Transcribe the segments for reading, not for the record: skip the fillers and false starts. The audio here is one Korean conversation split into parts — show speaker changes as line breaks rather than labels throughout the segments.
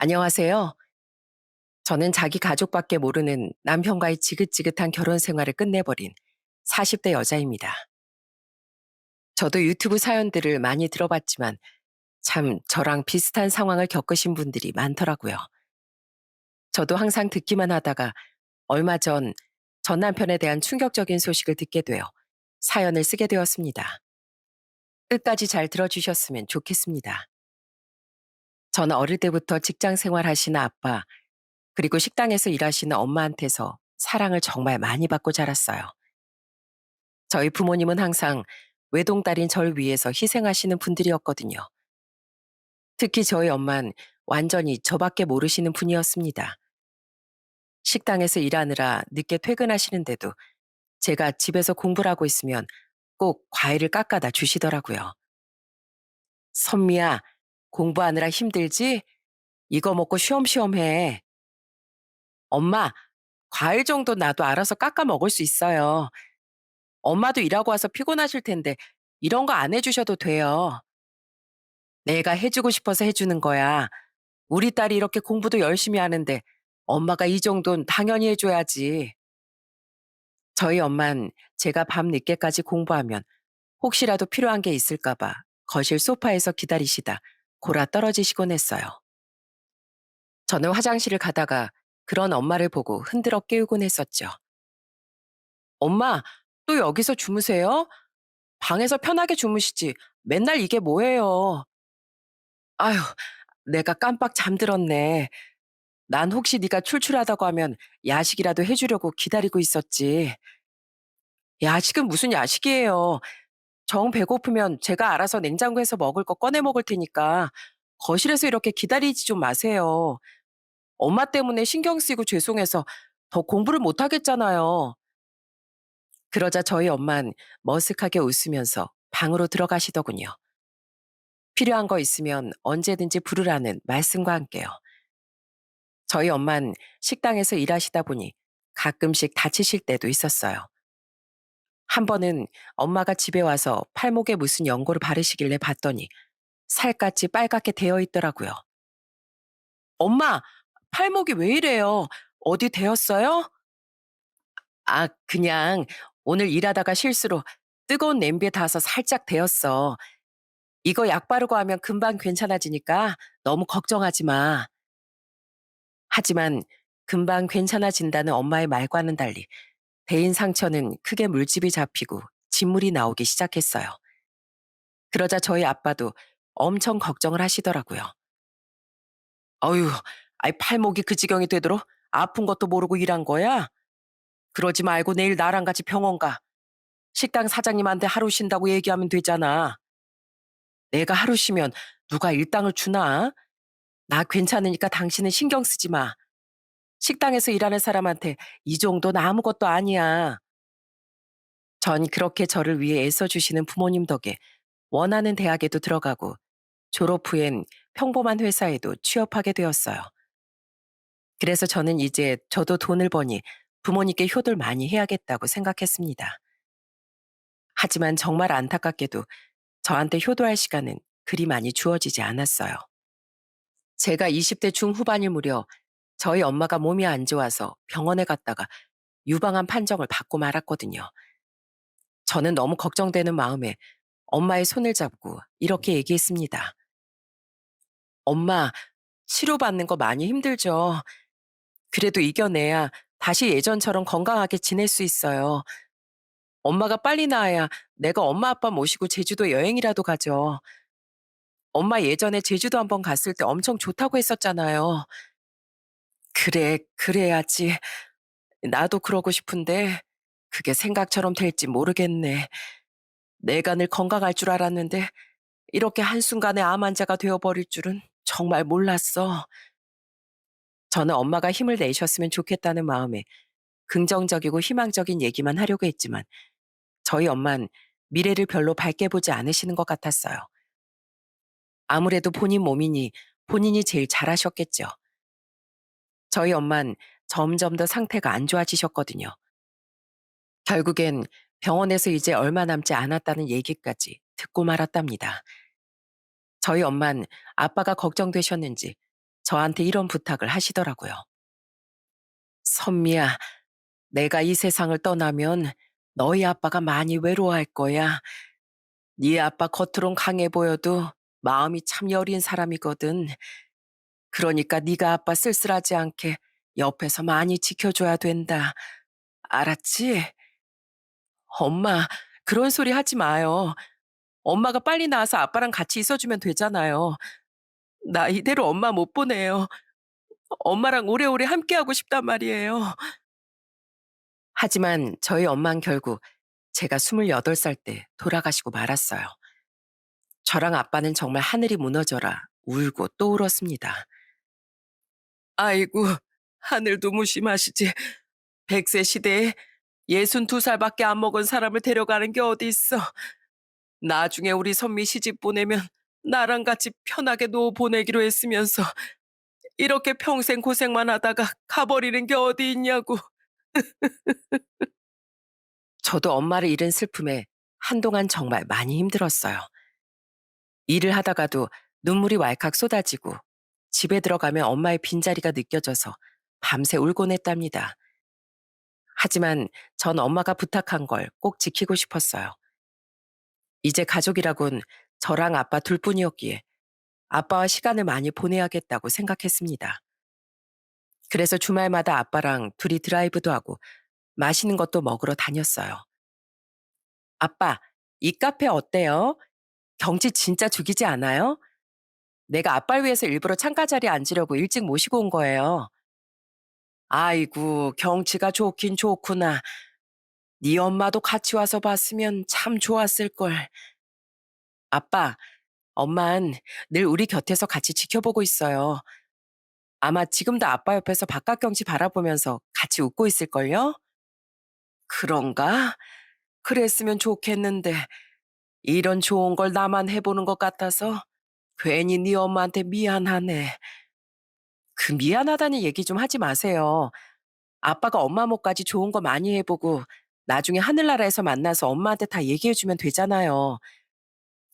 안녕하세요. 저는 자기 가족밖에 모르는 남편과의 지긋지긋한 결혼 생활을 끝내버린 40대 여자입니다. 저도 유튜브 사연들을 많이 들어봤지만 참 저랑 비슷한 상황을 겪으신 분들이 많더라고요. 저도 항상 듣기만 하다가 얼마 전 남편에 대한 충격적인 소식을 듣게 되어 사연을 쓰게 되었습니다. 끝까지 잘 들어주셨으면 좋겠습니다. 저는 어릴 때부터 직장 생활하시는 아빠, 그리고 식당에서 일하시는 엄마한테서 사랑을 정말 많이 받고 자랐어요. 저희 부모님은 항상 외동딸인 절 위해서 희생하시는 분들이었거든요. 특히 저희 엄만 완전히 저밖에 모르시는 분이었습니다. 식당에서 일하느라 늦게 퇴근하시는데도 제가 집에서 공부를 하고 있으면 꼭 과일을 깎아다 주시더라고요. 선미야, 공부하느라 힘들지? 이거 먹고 쉬엄쉬엄 해. 엄마, 과일 정도 나도 알아서 깎아 먹을 수 있어요. 엄마도 일하고 와서 피곤하실 텐데 이런 거 안 해주셔도 돼요. 내가 해주고 싶어서 해주는 거야. 우리 딸이 이렇게 공부도 열심히 하는데 엄마가 이 정도는 당연히 해줘야지. 저희 엄만 제가 밤 늦게까지 공부하면 혹시라도 필요한 게 있을까 봐 거실 소파에서 기다리시다 골아 떨어지시곤 했어요. 저는 화장실을 가다가 그런 엄마를 보고 흔들어 깨우곤 했었죠. 엄마, 또 여기서 주무세요? 방에서 편하게 주무시지. 맨날 이게 뭐예요? 아휴, 내가 깜빡 잠들었네. 난 혹시 네가 출출하다고 하면 야식이라도 해주려고 기다리고 있었지. 야식은 무슨 야식이에요. 정 배고프면 제가 알아서 냉장고에서 먹을 거 꺼내 먹을 테니까 거실에서 이렇게 기다리지 좀 마세요. 엄마 때문에 신경 쓰이고 죄송해서 더 공부를 못 하겠잖아요. 그러자 저희 엄만 머쓱하게 웃으면서 방으로 들어가시더군요. 필요한 거 있으면 언제든지 부르라는 말씀과 함께요. 저희 엄만 식당에서 일하시다 보니 가끔씩 다치실 때도 있었어요. 한 번은 엄마가 집에 와서 팔목에 무슨 연고를 바르시길래 봤더니 살갗이 빨갛게 되어 있더라고요. 엄마, 팔목이 왜 이래요? 어디 데였어요? 아, 그냥 오늘 일하다가 실수로 뜨거운 냄비에 닿아서 살짝 데였어. 이거 약 바르고 하면 금방 괜찮아지니까 너무 걱정하지 마. 하지만 금방 괜찮아진다는 엄마의 말과는 달리 대인 상처는 크게 물집이 잡히고 진물이 나오기 시작했어요. 그러자 저희 아빠도 엄청 걱정을 하시더라고요. 어휴, 아이 팔목이 그 지경이 되도록 아픈 것도 모르고 일한 거야? 그러지 말고 내일 나랑 같이 병원 가. 식당 사장님한테 하루 쉰다고 얘기하면 되잖아. 내가 하루 쉬면 누가 일당을 주나? 나 괜찮으니까 당신은 신경 쓰지 마. 식당에서 일하는 사람한테 이 정도는 아무것도 아니야. 전 그렇게 저를 위해 애써주시는 부모님 덕에 원하는 대학에도 들어가고 졸업 후엔 평범한 회사에도 취업하게 되었어요. 그래서 저는 이제 저도 돈을 버니 부모님께 효도를 많이 해야겠다고 생각했습니다. 하지만 정말 안타깝게도 저한테 효도할 시간은 그리 많이 주어지지 않았어요. 제가 20대 중후반일 무렵 저희 엄마가 몸이 안 좋아서 병원에 갔다가 유방암 판정을 받고 말았거든요. 저는 너무 걱정되는 마음에 엄마의 손을 잡고 이렇게 얘기했습니다. 엄마, 치료받는 거 많이 힘들죠. 그래도 이겨내야 다시 예전처럼 건강하게 지낼 수 있어요. 엄마가 빨리 나아야 내가 엄마 아빠 모시고 제주도 여행이라도 가죠. 엄마 예전에 제주도 한번 갔을 때 엄청 좋다고 했었잖아요. 그래, 그래야지. 나도 그러고 싶은데 그게 생각처럼 될지 모르겠네. 내가 늘 건강할 줄 알았는데 이렇게 한순간에 암 환자가 되어버릴 줄은 정말 몰랐어. 저는 엄마가 힘을 내셨으면 좋겠다는 마음에 긍정적이고 희망적인 얘기만 하려고 했지만 저희 엄만 미래를 별로 밝게 보지 않으시는 것 같았어요. 아무래도 본인 몸이니 본인이 제일 잘하셨겠죠. 저희 엄만 점점 더 상태가 안 좋아지셨거든요. 결국엔 병원에서 이제 얼마 남지 않았다는 얘기까지 듣고 말았답니다. 저희 엄만 아빠가 걱정되셨는지 저한테 이런 부탁을 하시더라고요. 선미야, 내가 이 세상을 떠나면 너희 아빠가 많이 외로워할 거야. 네 아빠 겉으론 강해 보여도 마음이 참 여린 사람이거든. 그러니까 네가 아빠 쓸쓸하지 않게 옆에서 많이 지켜줘야 된다. 알았지? 엄마, 그런 소리 하지 마요. 엄마가 빨리 나와서 아빠랑 같이 있어주면 되잖아요. 나 이대로 엄마 못 보내요. 엄마랑 오래오래 함께하고 싶단 말이에요. 하지만 저희 엄마는 결국 제가 28살 때 돌아가시고 말았어요. 저랑 아빠는 정말 하늘이 무너져라 울고 또 울었습니다. 아이고, 하늘도 무심하시지. 100세 시대에 62살밖에 안 먹은 사람을 데려가는 게 어디 있어. 나중에 우리 선미 시집 보내면 나랑 같이 편하게 노 보내기로 했으면서 이렇게 평생 고생만 하다가 가버리는 게 어디 있냐고. 저도 엄마를 잃은 슬픔에 한동안 정말 많이 힘들었어요. 일을 하다가도 눈물이 왈칵 쏟아지고 집에 들어가면 엄마의 빈자리가 느껴져서 밤새 울곤 했답니다. 하지만 전 엄마가 부탁한 걸 꼭 지키고 싶었어요. 이제 가족이라곤 저랑 아빠 둘뿐이었기에 아빠와 시간을 많이 보내야겠다고 생각했습니다. 그래서 주말마다 아빠랑 둘이 드라이브도 하고 맛있는 것도 먹으러 다녔어요. 아빠, 이 카페 어때요? 경치 진짜 죽이지 않아요? 내가 아빠를 위해서 일부러 창가 자리에 앉으려고 일찍 모시고 온 거예요. 아이고, 경치가 좋긴 좋구나. 네 엄마도 같이 와서 봤으면 참 좋았을걸. 아빠, 엄만 늘 우리 곁에서 같이 지켜보고 있어요. 아마 지금도 아빠 옆에서 바깥 경치 바라보면서 같이 웃고 있을걸요? 그런가? 그랬으면 좋겠는데 이런 좋은 걸 나만 해보는 것 같아서 괜히 네 엄마한테 미안하네. 그 미안하다는 얘기 좀 하지 마세요. 아빠가 엄마 몫까지 좋은 거 많이 해보고 나중에 하늘나라에서 만나서 엄마한테 다 얘기해주면 되잖아요.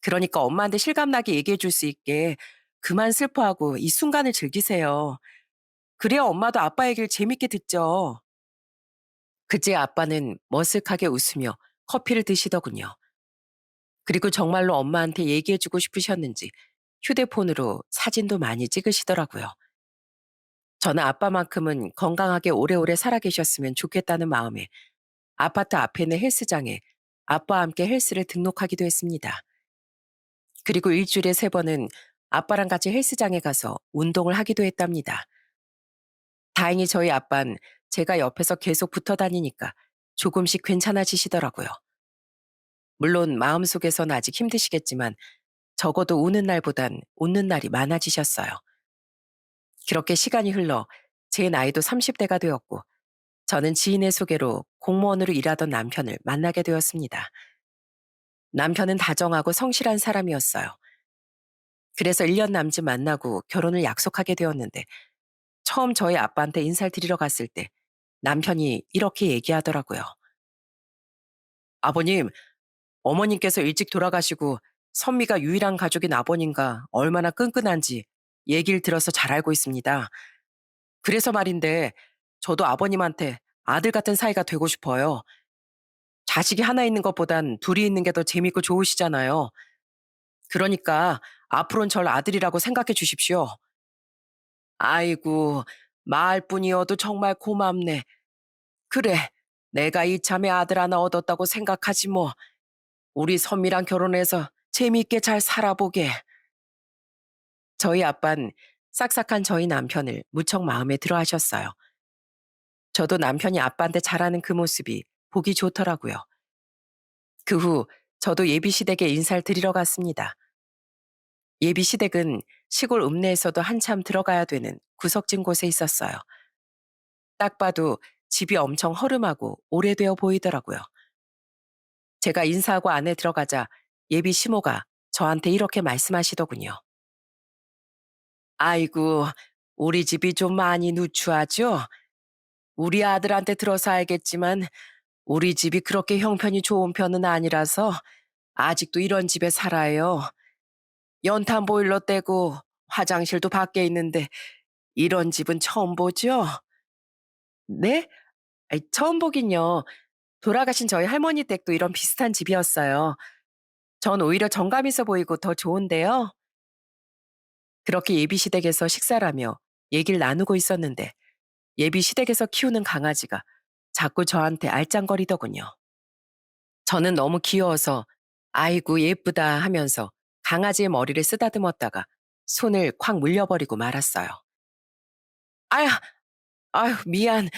그러니까 엄마한테 실감나게 얘기해줄 수 있게 그만 슬퍼하고 이 순간을 즐기세요. 그래야 엄마도 아빠 얘기를 재밌게 듣죠. 그제 아빠는 머쓱하게 웃으며 커피를 드시더군요. 그리고 정말로 엄마한테 얘기해주고 싶으셨는지 휴대폰으로 사진도 많이 찍으시더라고요. 저는 아빠만큼은 건강하게 오래오래 살아계셨으면 좋겠다는 마음에 아파트 앞에 있는 헬스장에 아빠와 함께 헬스를 등록하기도 했습니다. 그리고 일주일에 3번은 아빠랑 같이 헬스장에 가서 운동을 하기도 했답니다. 다행히 저희 아빤 제가 옆에서 계속 붙어 다니니까 조금씩 괜찮아지시더라고요. 물론 마음속에선 아직 힘드시겠지만 적어도 우는 날보단 웃는 날이 많아지셨어요. 그렇게 시간이 흘러 제 나이도 30대가 되었고 저는 지인의 소개로 공무원으로 일하던 남편을 만나게 되었습니다. 남편은 다정하고 성실한 사람이었어요. 그래서 1년 남짓 만나고 결혼을 약속하게 되었는데 처음 저희 아빠한테 인사를 드리러 갔을 때 남편이 이렇게 얘기하더라고요. 아버님, 어머님께서 일찍 돌아가시고 선미가 유일한 가족인 아버님과 얼마나 끈끈한지 얘기를 들어서 잘 알고 있습니다. 그래서 말인데 저도 아버님한테 아들 같은 사이가 되고 싶어요. 자식이 하나 있는 것보단 둘이 있는 게 더 재밌고 좋으시잖아요. 그러니까 앞으로는 절 아들이라고 생각해 주십시오. 아이고, 말뿐이어도 정말 고맙네. 그래, 내가 이참에 아들 하나 얻었다고 생각하지 뭐. 우리 선미랑 결혼해서 재미있게 잘 살아보게. 저희 아빤 싹싹한 저희 남편을 무척 마음에 들어 하셨어요. 저도 남편이 아빠한테 잘하는 그 모습이 보기 좋더라고요. 그 후 저도 예비시댁에 인사를 드리러 갔습니다. 예비시댁은 시골 읍내에서도 한참 들어가야 되는 구석진 곳에 있었어요. 딱 봐도 집이 엄청 허름하고 오래되어 보이더라고요. 제가 인사하고 안에 들어가자 예비 시모가 저한테 이렇게 말씀하시더군요. 아이고, 우리 집이 좀 많이 누추하죠? 우리 아들한테 들어서 알겠지만 우리 집이 그렇게 형편이 좋은 편은 아니라서 아직도 이런 집에 살아요. 연탄 보일러 떼고 화장실도 밖에 있는데 이런 집은 처음 보죠? 네? 아이, 처음 보긴요. 돌아가신 저희 할머니 댁도 이런 비슷한 집이었어요. 전 오히려 정감 있어 보이고 더 좋은데요. 그렇게 예비 시댁에서 식사를 하며 얘기를 나누고 있었는데 예비 시댁에서 키우는 강아지가 자꾸 저한테 알짱거리더군요. 저는 너무 귀여워서 아이고 예쁘다 하면서 강아지의 머리를 쓰다듬었다가 손을 콱 물려버리고 말았어요. 아휴, 아휴, 미안.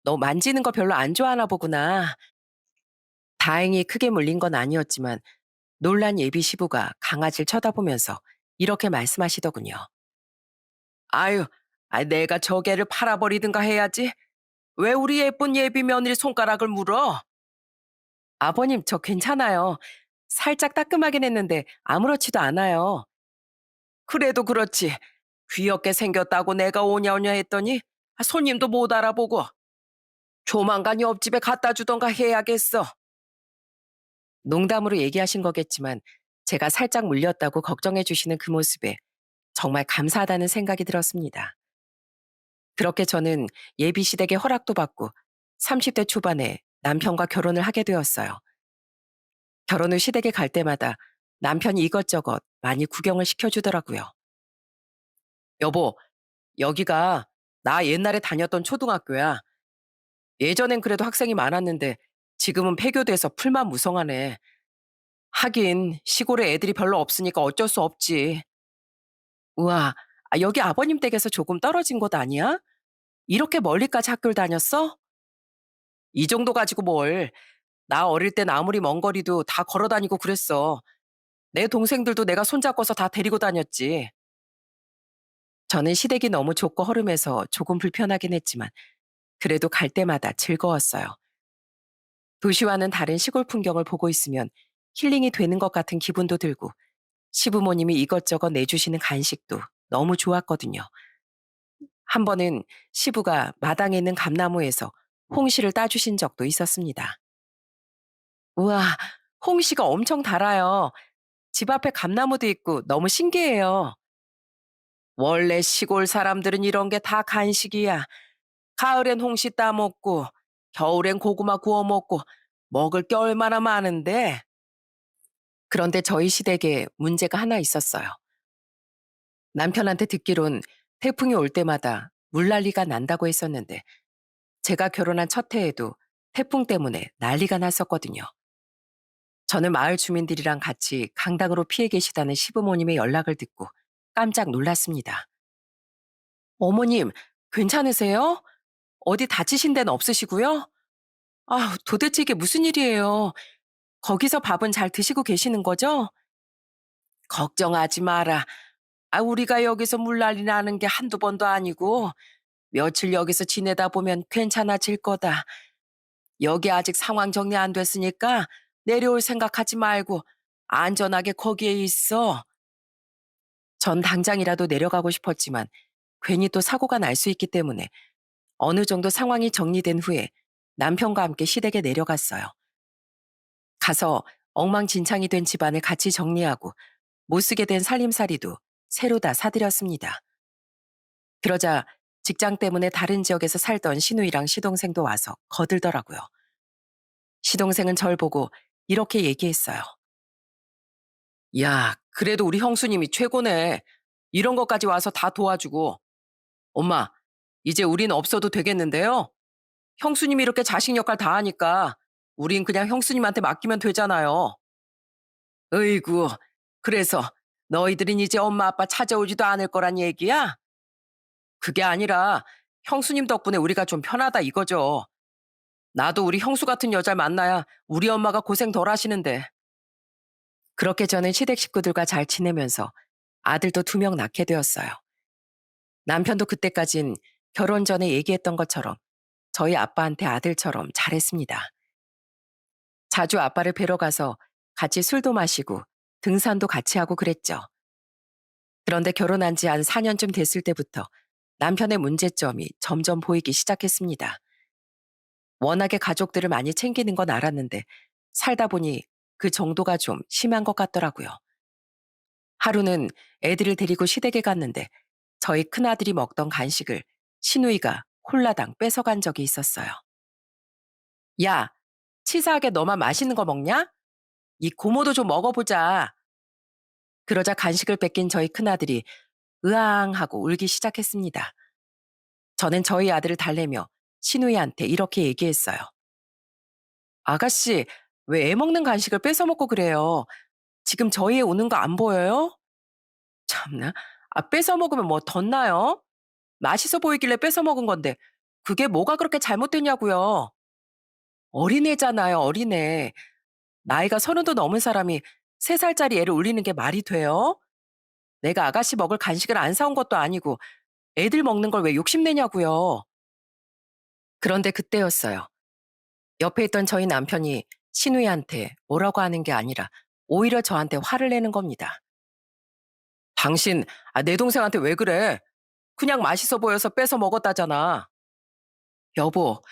너 만지는 거 별로 안 좋아하나 보구나. 다행히 크게 물린 건 아니었지만 놀란 예비 시부가 강아지를 쳐다보면서 이렇게 말씀하시더군요. 아유, 내가 저 개를 팔아버리든가 해야지. 왜 우리 예쁜 예비 며느리 손가락을 물어? 아버님, 저 괜찮아요. 살짝 따끔하긴 했는데 아무렇지도 않아요. 그래도 그렇지. 귀엽게 생겼다고 내가 오냐오냐 했더니 손님도 못 알아보고 조만간 옆집에 갖다 주던가 해야겠어. 농담으로 얘기하신 거겠지만 제가 살짝 물렸다고 걱정해 주시는 그 모습에 정말 감사하다는 생각이 들었습니다. 그렇게 저는 예비 시댁의 허락도 받고 30대 초반에 남편과 결혼을 하게 되었어요. 결혼 후 시댁에 갈 때마다 남편이 이것저것 많이 구경을 시켜주더라고요. 여보, 여기가 나 옛날에 다녔던 초등학교야. 예전엔 그래도 학생이 많았는데 지금은 폐교돼서 풀만 무성하네. 하긴 시골에 애들이 별로 없으니까 어쩔 수 없지. 우와, 여기 아버님 댁에서 조금 떨어진 곳 아니야? 이렇게 멀리까지 학교를 다녔어? 이 정도 가지고 뭘. 나 어릴 땐 아무리 먼 거리도 다 걸어 다니고 그랬어. 내 동생들도 내가 손잡고서 다 데리고 다녔지. 저는 시댁이 너무 좁고 허름해서 조금 불편하긴 했지만 그래도 갈 때마다 즐거웠어요. 도시와는 다른 시골 풍경을 보고 있으면 힐링이 되는 것 같은 기분도 들고 시부모님이 이것저것 내주시는 간식도 너무 좋았거든요. 한 번은 시부가 마당에 있는 감나무에서 홍시를 따주신 적도 있었습니다. 우와, 홍시가 엄청 달아요. 집 앞에 감나무도 있고 너무 신기해요. 원래 시골 사람들은 이런 게 다 간식이야. 가을엔 홍시 따먹고, 겨울엔 고구마 구워 먹고, 먹을 게 얼마나 많은데. 그런데 저희 시댁에 문제가 하나 있었어요. 남편한테 듣기론 태풍이 올 때마다 물난리가 난다고 했었는데, 제가 결혼한 첫 해에도 태풍 때문에 난리가 났었거든요. 저는 마을 주민들이랑 같이 강당으로 피해 계시다는 시부모님의 연락을 듣고 깜짝 놀랐습니다. 어머님, 괜찮으세요? 어디 다치신 데는 없으시고요? 아, 도대체 이게 무슨 일이에요? 거기서 밥은 잘 드시고 계시는 거죠? 걱정하지 마라. 우리가 여기서 물난리 나는 게 한두 번도 아니고 며칠 여기서 지내다 보면 괜찮아질 거다. 여기 아직 상황 정리 안 됐으니까 내려올 생각하지 말고 안전하게 거기에 있어. 전 당장이라도 내려가고 싶었지만 괜히 또 사고가 날 수 있기 때문에 어느 정도 상황이 정리된 후에 남편과 함께 시댁에 내려갔어요. 가서 엉망진창이 된 집안을 같이 정리하고 못 쓰게 된 살림살이도 새로 다 사드렸습니다. 그러자 직장 때문에 다른 지역에서 살던 시누이랑 시동생도 와서 거들더라고요. 시동생은 절 보고 이렇게 얘기했어요. 야, 그래도 우리 형수님이 최고네. 이런 것까지 와서 다 도와주고. 엄마, 이제 우린 없어도 되겠는데요? 형수님이 이렇게 자식 역할 다 하니까 우린 그냥 형수님한테 맡기면 되잖아요. 으이구, 그래서 너희들은 이제 엄마 아빠 찾아오지도 않을 거란 얘기야? 그게 아니라 형수님 덕분에 우리가 좀 편하다 이거죠. 나도 우리 형수 같은 여자를 만나야 우리 엄마가 고생 덜 하시는데. 그렇게 저는 시댁 식구들과 잘 지내면서 아들도 2명 낳게 되었어요. 남편도 그때까진 결혼 전에 얘기했던 것처럼 저희 아빠한테 아들처럼 잘했습니다. 자주 아빠를 뵈러 가서 같이 술도 마시고 등산도 같이 하고 그랬죠. 그런데 결혼한 지 한 4년쯤 됐을 때부터 남편의 문제점이 점점 보이기 시작했습니다. 워낙에 가족들을 많이 챙기는 건 알았는데 살다 보니 그 정도가 좀 심한 것 같더라고요. 하루는 애들을 데리고 시댁에 갔는데 저희 큰아들이 먹던 간식을 시누이가 홀라당 뺏어간 적이 있었어요. 야, 치사하게 너만 맛있는 거 먹냐? 이 고모도 좀 먹어보자. 그러자 간식을 뺏긴 저희 큰아들이 으앙 하고 울기 시작했습니다. 저는 저희 아들을 달래며 시누이한테 이렇게 얘기했어요. 아가씨, 왜 애 먹는 간식을 뺏어 먹고 그래요? 지금 저희 애 우는 거 안 보여요? 참나. 뺏어 먹으면 뭐 덧나요? 맛있어 보이길래 뺏어 먹은 건데 그게 뭐가 그렇게 잘못됐냐고요. 어린애잖아요, 어린애. 나이가 30도 넘은 사람이 3살짜리 애를 울리는 게 말이 돼요? 내가 아가씨 먹을 간식을 안 사온 것도 아니고 애들 먹는 걸 왜 욕심내냐고요. 그런데 그때였어요. 옆에 있던 저희 남편이 신우이한테 뭐라고 하는 게 아니라 오히려 저한테 화를 내는 겁니다. 당신, 내 동생한테 왜 그래? 그냥 맛있어 보여서 뺏어 먹었다잖아. 여보,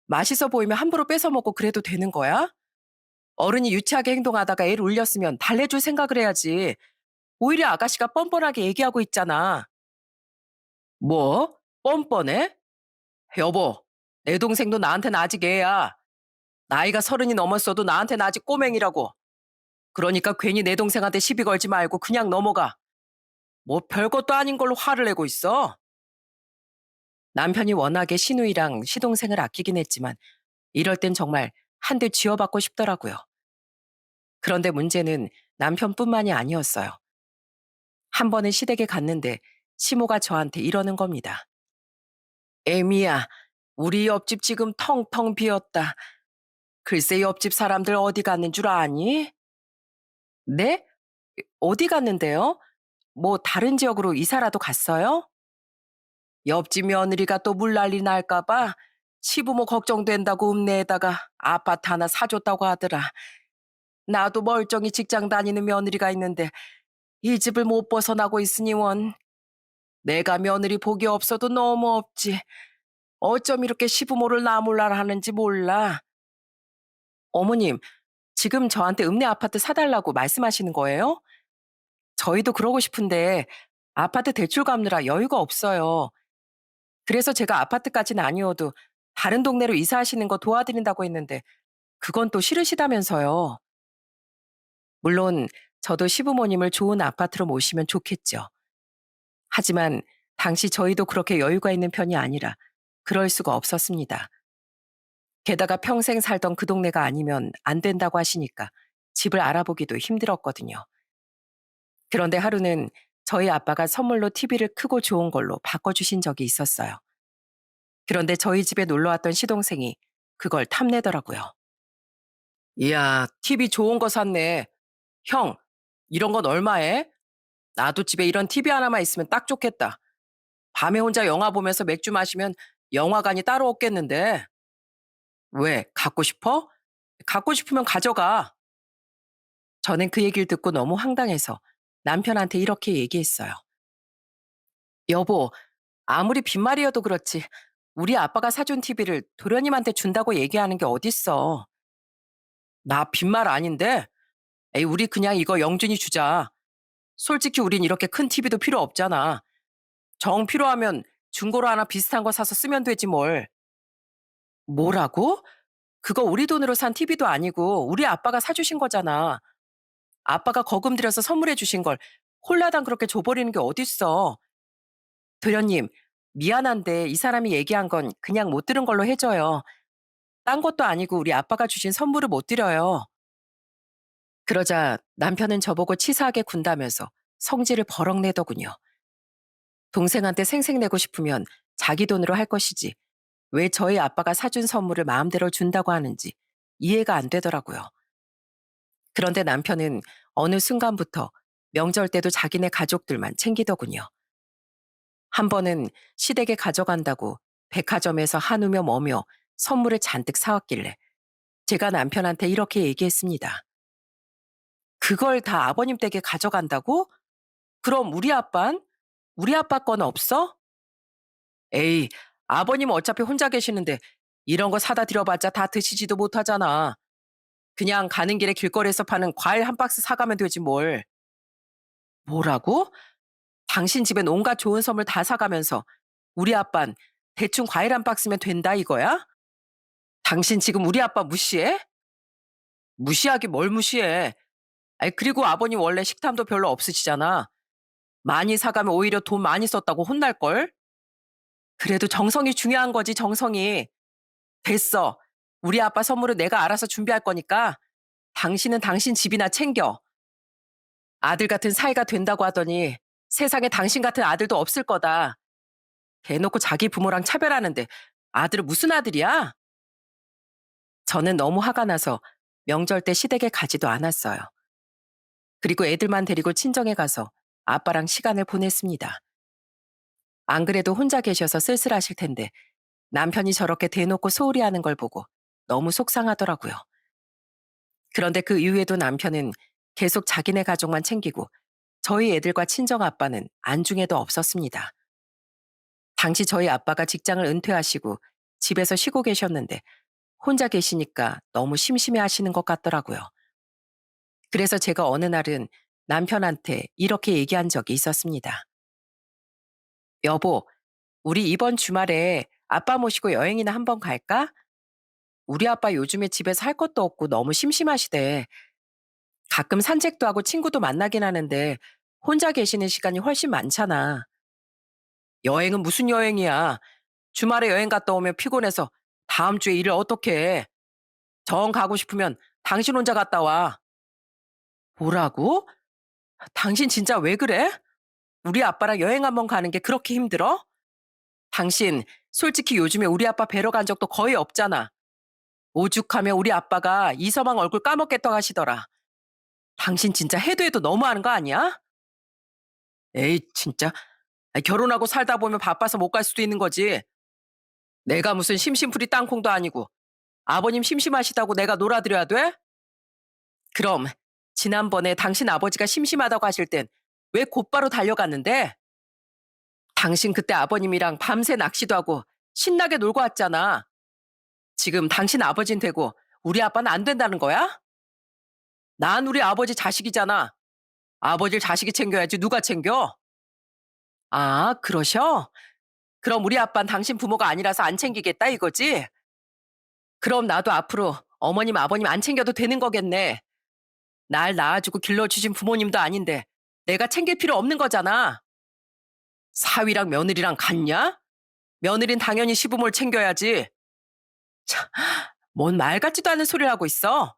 맛있어 보이면 함부로 뺏어 먹고 그래도 되는 거야? 어른이 유치하게 행동하다가 애를 울렸으면 달래줄 생각을 해야지. 오히려 아가씨가 뻔뻔하게 얘기하고 있잖아. 뭐? 뻔뻔해? 여보, 내 동생도 나한테는 아직 애야. 나이가 30이 넘었어도 나한테는 아직 꼬맹이라고. 그러니까 괜히 내 동생한테 시비 걸지 말고 그냥 넘어가. 뭐 별것도 아닌 걸로 화를 내고 있어. 남편이 워낙에 시누이랑 시동생을 아끼긴 했지만 이럴 땐 정말 한 대 쥐어받고 싶더라고요. 그런데 문제는 남편뿐만이 아니었어요. 한 번은 시댁에 갔는데 시모가 저한테 이러는 겁니다. 애미야, 우리 옆집 지금 텅텅 비었다. 글쎄 옆집 사람들 어디 갔는 줄 아니? 네? 어디 갔는데요? 뭐 다른 지역으로 이사라도 갔어요? 옆집 며느리가 또 물난리 날까 봐 시부모 걱정된다고 읍내에다가 아파트 하나 사줬다고 하더라. 나도 멀쩡히 직장 다니는 며느리가 있는데 이 집을 못 벗어나고 있으니 원. 내가 며느리 복이 없어도 너무 없지. 어쩜 이렇게 시부모를 나몰라라 하는지 몰라. 어머님, 지금 저한테 읍내 아파트 사달라고 말씀하시는 거예요? 저희도 그러고 싶은데 아파트 대출 갚느라 여유가 없어요. 그래서 제가 아파트까지는 아니어도 다른 동네로 이사하시는 거 도와드린다고 했는데 그건 또 싫으시다면서요. 물론 저도 시부모님을 좋은 아파트로 모시면 좋겠죠. 하지만 당시 저희도 그렇게 여유가 있는 편이 아니라 그럴 수가 없었습니다. 게다가 평생 살던 그 동네가 아니면 안 된다고 하시니까 집을 알아보기도 힘들었거든요. 그런데 하루는 저희 아빠가 선물로 TV를 크고 좋은 걸로 바꿔주신 적이 있었어요. 그런데 저희 집에 놀러 왔던 시동생이 그걸 탐내더라고요. 이야, TV 좋은 거 샀네. 형, 이런 건 얼마에? 나도 집에 이런 TV 하나만 있으면 딱 좋겠다. 밤에 혼자 영화 보면서 맥주 마시면 영화관이 따로 없겠는데. 왜? 갖고 싶어? 갖고 싶으면 가져가. 저는 그 얘기를 듣고 너무 황당해서 남편한테 이렇게 얘기했어요. 여보, 아무리 빈말이어도 그렇지. 우리 아빠가 사준 TV를 도련님한테 준다고 얘기하는 게 어딨어. 나 빈말 아닌데? 에이, 우리 그냥 이거 영준이 주자. 솔직히 우린 이렇게 큰 TV도 필요 없잖아. 정 필요하면 중고로 하나 비슷한 거 사서 쓰면 되지 뭘. 뭐라고? 그거 우리 돈으로 산 TV도 아니고 우리 아빠가 사주신 거잖아. 아빠가 거금 들여서 선물해 주신 걸 홀라당 그렇게 줘버리는 게 어딨어. 도련님, 미안한데 이 사람이 얘기한 건 그냥 못 들은 걸로 해줘요. 딴 것도 아니고 우리 아빠가 주신 선물을 못 드려요. 그러자 남편은 저보고 치사하게 군다면서 성질을 버럭 내더군요. 동생한테 생색내고 싶으면 자기 돈으로 할 것이지 왜 저희 아빠가 사준 선물을 마음대로 준다고 하는지 이해가 안 되더라고요. 그런데 남편은 어느 순간부터 명절 때도 자기네 가족들만 챙기더군요. 한 번은 시댁에 가져간다고 백화점에서 한우며 뭐며 선물을 잔뜩 사왔길래 제가 남편한테 이렇게 얘기했습니다. 그걸 다 아버님 댁에 가져간다고? 그럼 우리 아빤? 우리 아빠 건 없어? 에이, 아버님 어차피 혼자 계시는데 이런 거 사다 드려봤자 다 드시지도 못하잖아. 그냥 가는 길에 길거리에서 파는 과일 한 박스 사가면 되지 뭘. 뭐라고? 당신 집엔 온갖 좋은 선물 다 사가면서 우리 아빤 대충 과일 한 박스면 된다 이거야? 당신 지금 우리 아빠 무시해? 무시하기 뭘 무시해. 아이, 그리고 아버님 원래 식탐도 별로 없으시잖아. 많이 사가면 오히려 돈 많이 썼다고 혼날걸? 그래도 정성이 중요한 거지, 정성이. 됐어. 우리 아빠 선물은 내가 알아서 준비할 거니까 당신은 당신 집이나 챙겨. 아들 같은 사이가 된다고 하더니 세상에 당신 같은 아들도 없을 거다. 대놓고 자기 부모랑 차별하는데 아들은 무슨 아들이야? 저는 너무 화가 나서 명절 때 시댁에 가지도 않았어요. 그리고 애들만 데리고 친정에 가서 아빠랑 시간을 보냈습니다. 안 그래도 혼자 계셔서 쓸쓸하실 텐데 남편이 저렇게 대놓고 소홀히 하는 걸 보고 너무 속상하더라고요. 그런데 그 이후에도 남편은 계속 자기네 가족만 챙기고 저희 애들과 친정 아빠는 안중에도 없었습니다. 당시 저희 아빠가 직장을 은퇴하시고 집에서 쉬고 계셨는데 혼자 계시니까 너무 심심해 하시는 것 같더라고요. 그래서 제가 어느 날은 남편한테 이렇게 얘기한 적이 있었습니다. 여보, 우리 이번 주말에 아빠 모시고 여행이나 한번 갈까? 우리 아빠 요즘에 집에서 할 것도 없고 너무 심심하시대. 가끔 산책도 하고 친구도 만나긴 하는데 혼자 계시는 시간이 훨씬 많잖아. 여행은 무슨 여행이야? 주말에 여행 갔다 오면 피곤해서 다음 주에 일을 어떻게 해? 정 가고 싶으면 당신 혼자 갔다 와. 뭐라고? 당신 진짜 왜 그래? 우리 아빠랑 여행 한번 가는 게 그렇게 힘들어? 당신 솔직히 요즘에 우리 아빠 뵈러 간 적도 거의 없잖아. 오죽하면 우리 아빠가 이서방 얼굴 까먹겠다고 하시더라. 당신 진짜 해도 해도 너무하는 거 아니야? 에이, 진짜. 결혼하고 살다 보면 바빠서 못 갈 수도 있는 거지. 내가 무슨 심심풀이 땅콩도 아니고 아버님 심심하시다고 내가 놀아드려야 돼? 그럼 지난번에 당신 아버지가 심심하다고 하실 땐 왜 곧바로 달려갔는데? 당신 그때 아버님이랑 밤새 낚시도 하고 신나게 놀고 왔잖아. 지금 당신 아버진 되고 우리 아빠는 안 된다는 거야? 난 우리 아버지 자식이잖아. 아버지를 자식이 챙겨야지 누가 챙겨? 아, 그러셔? 그럼 우리 아빠는 당신 부모가 아니라서 안 챙기겠다 이거지? 그럼 나도 앞으로 어머님, 아버님 안 챙겨도 되는 거겠네. 날 낳아주고 길러주신 부모님도 아닌데 내가 챙길 필요 없는 거잖아. 사위랑 며느리랑 같냐? 며느린 당연히 시부모를 챙겨야지. 참, 뭔 말 같지도 않은 소리를 하고 있어.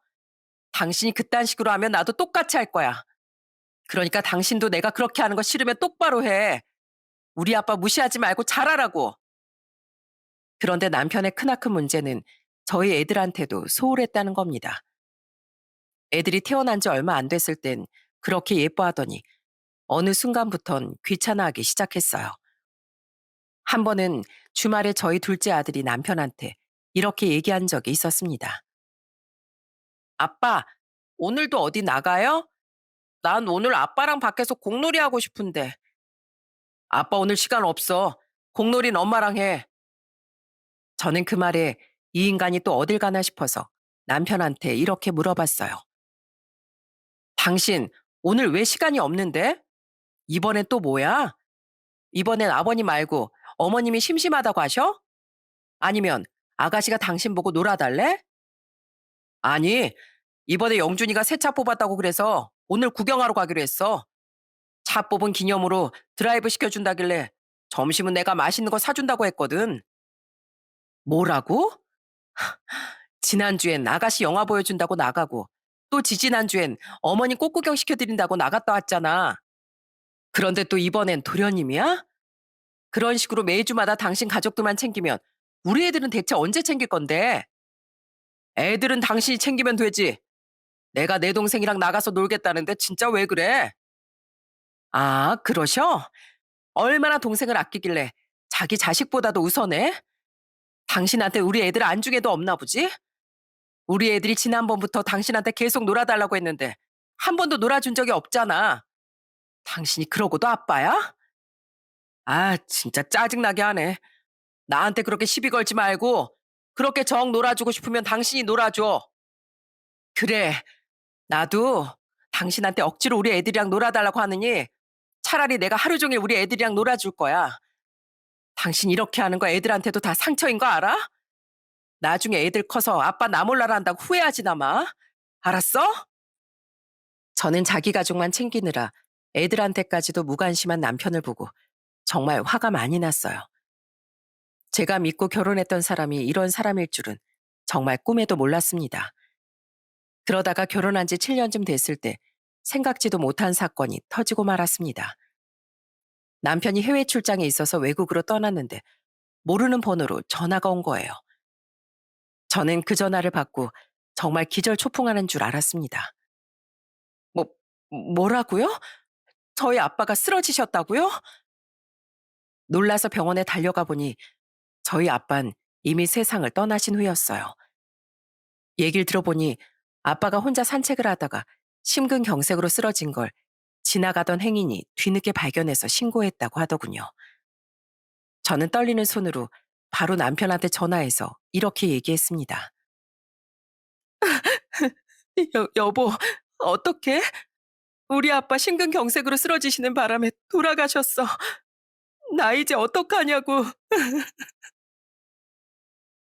당신이 그딴 식으로 하면 나도 똑같이 할 거야. 그러니까 당신도 내가 그렇게 하는 거 싫으면 똑바로 해. 우리 아빠 무시하지 말고 잘하라고. 그런데 남편의 크나큰 문제는 저희 애들한테도 소홀했다는 겁니다. 애들이 태어난 지 얼마 안 됐을 땐 그렇게 예뻐하더니 어느 순간부턴 귀찮아하기 시작했어요. 한 번은 주말에 저희 둘째 아들이 남편한테 이렇게 얘기한 적이 있었습니다. 아빠, 오늘도 어디 나가요? 난 오늘 아빠랑 밖에서 공놀이 하고 싶은데. 아빠 오늘 시간 없어. 공놀이는 엄마랑 해. 저는 그 말에 이 인간이 또 어딜 가나 싶어서 남편한테 이렇게 물어봤어요. 당신 오늘 왜 시간이 없는데? 이번엔 또 뭐야? 이번엔 아버님 말고 어머님이 심심하다고 하셔? 아니면 아가씨가 당신 보고 놀아달래? 아니, 이번에 영준이가 새 차 뽑았다고 그래서 오늘 구경하러 가기로 했어. 차 뽑은 기념으로 드라이브 시켜준다길래 점심은 내가 맛있는 거 사준다고 했거든. 뭐라고? 지난주엔 아가씨 영화 보여준다고 나가고 또 지지난주엔 어머니 꽃구경 시켜드린다고 나갔다 왔잖아. 그런데 또 이번엔 도련님이야? 그런 식으로 매주마다 당신 가족들만 챙기면 우리 애들은 대체 언제 챙길 건데? 애들은 당신이 챙기면 되지. 내가 내 동생이랑 나가서 놀겠다는데 진짜 왜 그래? 아, 그러셔? 얼마나 동생을 아끼길래 자기 자식보다도 우선해? 당신한테 우리 애들 안중에도 없나 보지? 우리 애들이 지난번부터 당신한테 계속 놀아달라고 했는데 한 번도 놀아준 적이 없잖아. 당신이 그러고도 아빠야? 아, 진짜 짜증나게 하네. 나한테 그렇게 시비 걸지 말고 그렇게 정 놀아주고 싶으면 당신이 놀아줘. 그래, 나도 당신한테 억지로 우리 애들이랑 놀아달라고 하느니 차라리 내가 하루 종일 우리 애들이랑 놀아줄 거야. 당신 이렇게 하는 거 애들한테도 다 상처인 거 알아? 나중에 애들 커서 아빠 나 몰라라 한다고 후회하지나 마. 알았어? 저는 자기 가족만 챙기느라 애들한테까지도 무관심한 남편을 보고 정말 화가 많이 났어요. 제가 믿고 결혼했던 사람이 이런 사람일 줄은 정말 꿈에도 몰랐습니다. 그러다가 결혼한 지 7년쯤 됐을 때 생각지도 못한 사건이 터지고 말았습니다. 남편이 해외 출장에 있어서 외국으로 떠났는데 모르는 번호로 전화가 온 거예요. 저는 그 전화를 받고 정말 기절초풍하는 줄 알았습니다. 뭐, 뭐라고요? 저희 아빠가 쓰러지셨다고요? 놀라서 병원에 달려가 보니 저희 아빤 이미 세상을 떠나신 후였어요. 얘기를 들어보니 아빠가 혼자 산책을 하다가 심근경색으로 쓰러진 걸 지나가던 행인이 뒤늦게 발견해서 신고했다고 하더군요. 저는 떨리는 손으로 바로 남편한테 전화해서 이렇게 얘기했습니다. 여보, 어떡해? 우리 아빠 심근경색으로 쓰러지시는 바람에 돌아가셨어. 나 이제 어떡하냐고.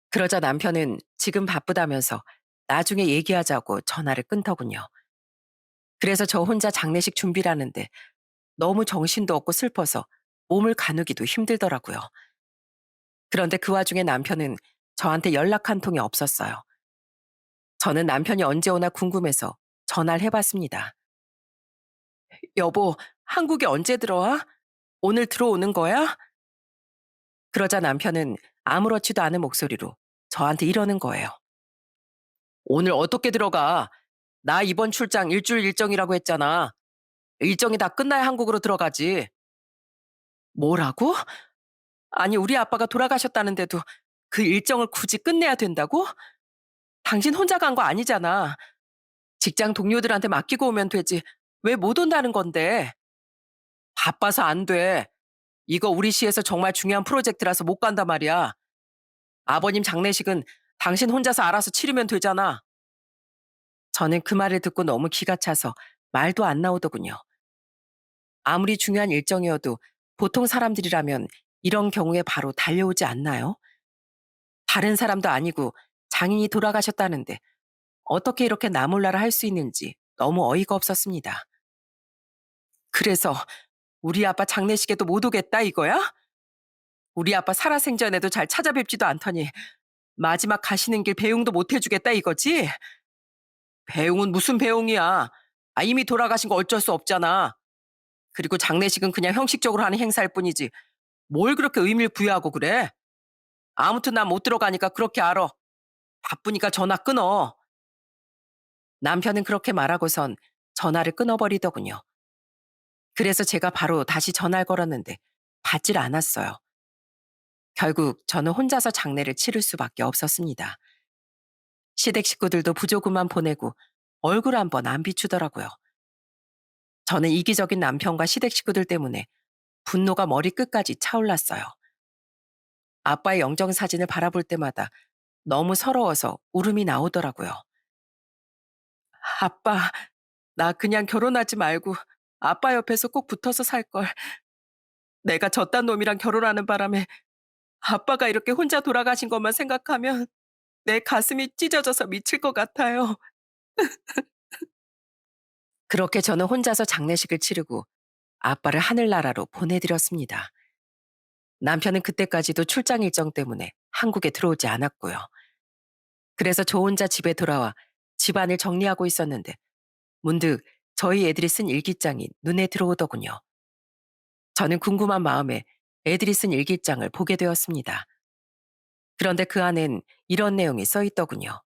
그러자 남편은 지금 바쁘다면서 나중에 얘기하자고 전화를 끊더군요. 그래서 저 혼자 장례식 준비를 하는데 너무 정신도 없고 슬퍼서 몸을 가누기도 힘들더라고요. 그런데 그 와중에 남편은 저한테 연락 한 통이 없었어요. 저는 남편이 언제 오나 궁금해서 전화를 해봤습니다. 여보, 한국에 언제 들어와? 오늘 들어오는 거야? 그러자 남편은 아무렇지도 않은 목소리로 저한테 이러는 거예요. 오늘 어떻게 들어가? 나 이번 출장 일주일 일정이라고 했잖아. 일정이 다 끝나야 한국으로 들어가지. 뭐라고? 아니, 우리 아빠가 돌아가셨다는데도 그 일정을 굳이 끝내야 된다고? 당신 혼자 간 거 아니잖아. 직장 동료들한테 맡기고 오면 되지. 왜 못 온다는 건데? 바빠서 안 돼. 이거 우리 시에서 정말 중요한 프로젝트라서 못 간단 말이야. 아버님 장례식은 당신 혼자서 알아서 치르면 되잖아. 저는 그 말을 듣고 너무 기가 차서 말도 안 나오더군요. 아무리 중요한 일정이어도 보통 사람들이라면 이런 경우에 바로 달려오지 않나요? 다른 사람도 아니고 장인이 돌아가셨다는데 어떻게 이렇게 나 몰라라 할 수 있는지 너무 어이가 없었습니다. 그래서 우리 아빠 장례식에도 못 오겠다 이거야? 우리 아빠 살아생전에도 잘 찾아뵙지도 않더니 마지막 가시는 길 배웅도 못 해주겠다 이거지? 배웅은 무슨 배웅이야? 아, 이미 돌아가신 거 어쩔 수 없잖아. 그리고 장례식은 그냥 형식적으로 하는 행사일 뿐이지 뭘 그렇게 의미를 부여하고 그래? 아무튼 난 못 들어가니까 그렇게 알아. 바쁘니까 전화 끊어. 남편은 그렇게 말하고선 전화를 끊어버리더군요. 그래서 제가 바로 다시 전화를 걸었는데 받질 않았어요. 결국 저는 혼자서 장례를 치를 수밖에 없었습니다. 시댁 식구들도 부조금만 보내고 얼굴 한번 안 비추더라고요. 저는 이기적인 남편과 시댁 식구들 때문에 분노가 머리끝까지 차올랐어요. 아빠의 영정 사진을 바라볼 때마다 너무 서러워서 울음이 나오더라고요. 아빠, 나 그냥 결혼하지 말고 아빠 옆에서 꼭 붙어서 살 걸. 내가 저딴 놈이랑 결혼하는 바람에 아빠가 이렇게 혼자 돌아가신 것만 생각하면 내 가슴이 찢어져서 미칠 것 같아요. 그렇게 저는 혼자서 장례식을 치르고 아빠를 하늘나라로 보내드렸습니다. 남편은 그때까지도 출장 일정 때문에 한국에 들어오지 않았고요. 그래서 저 혼자 집에 돌아와 집안을 정리하고 있었는데 문득 저희 애들이 쓴 일기장이 눈에 들어오더군요. 저는 궁금한 마음에 애들이 쓴 일기장을 보게 되었습니다. 그런데 그 안엔 이런 내용이 써 있더군요.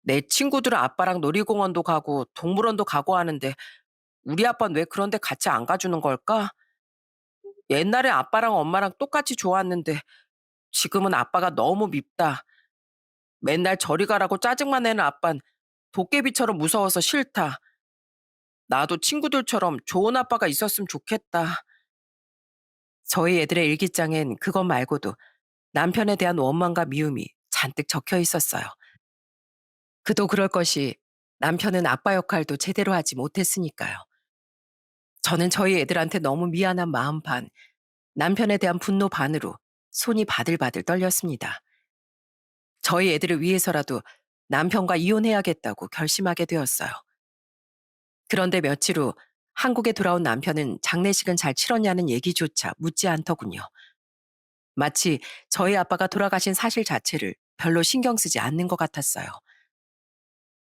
내 친구들은 아빠랑 놀이공원도 가고 동물원도 가고 하는데 우리 아빠는 왜 그런데 같이 안 가주는 걸까? 옛날에 아빠랑 엄마랑 똑같이 좋았는데 지금은 아빠가 너무 밉다. 맨날 저리 가라고 짜증만 내는 아빤 도깨비처럼 무서워서 싫다. 나도 친구들처럼 좋은 아빠가 있었으면 좋겠다. 저희 애들의 일기장엔 그것 말고도 남편에 대한 원망과 미움이 잔뜩 적혀 있었어요. 그도 그럴 것이 남편은 아빠 역할도 제대로 하지 못했으니까요. 저는 저희 애들한테 너무 미안한 마음 반, 남편에 대한 분노 반으로 손이 바들바들 떨렸습니다. 저희 애들을 위해서라도 남편과 이혼해야겠다고 결심하게 되었어요. 그런데 며칠 후 한국에 돌아온 남편은 장례식은 잘 치렀냐는 얘기조차 묻지 않더군요. 마치 저희 아빠가 돌아가신 사실 자체를 별로 신경 쓰지 않는 것 같았어요.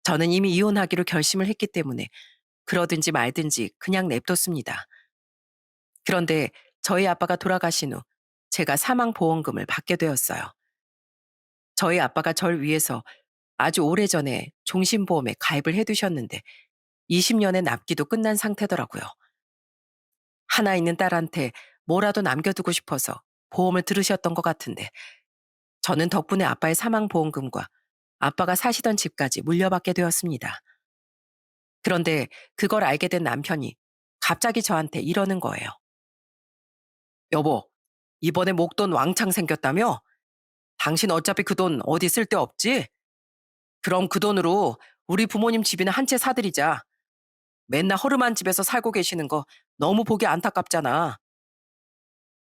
저는 이미 이혼하기로 결심을 했기 때문에 그러든지 말든지 그냥 냅뒀습니다. 그런데 저희 아빠가 돌아가신 후 제가 사망보험금을 받게 되었어요. 저희 아빠가 절 위해서 아주 오래전에 종신보험에 가입을 해두셨는데 20년의 납기도 끝난 상태더라고요. 하나 있는 딸한테 뭐라도 남겨두고 싶어서 보험을 들으셨던 것 같은데 저는 덕분에 아빠의 사망보험금과 아빠가 사시던 집까지 물려받게 되었습니다. 그런데 그걸 알게 된 남편이 갑자기 저한테 이러는 거예요. 여보, 이번에 목돈 왕창 생겼다며? 당신 어차피 그 돈 어디 쓸 데 없지? 그럼 그 돈으로 우리 부모님 집이나 한 채 사드리자. 맨날 허름한 집에서 살고 계시는 거 너무 보기 안타깝잖아.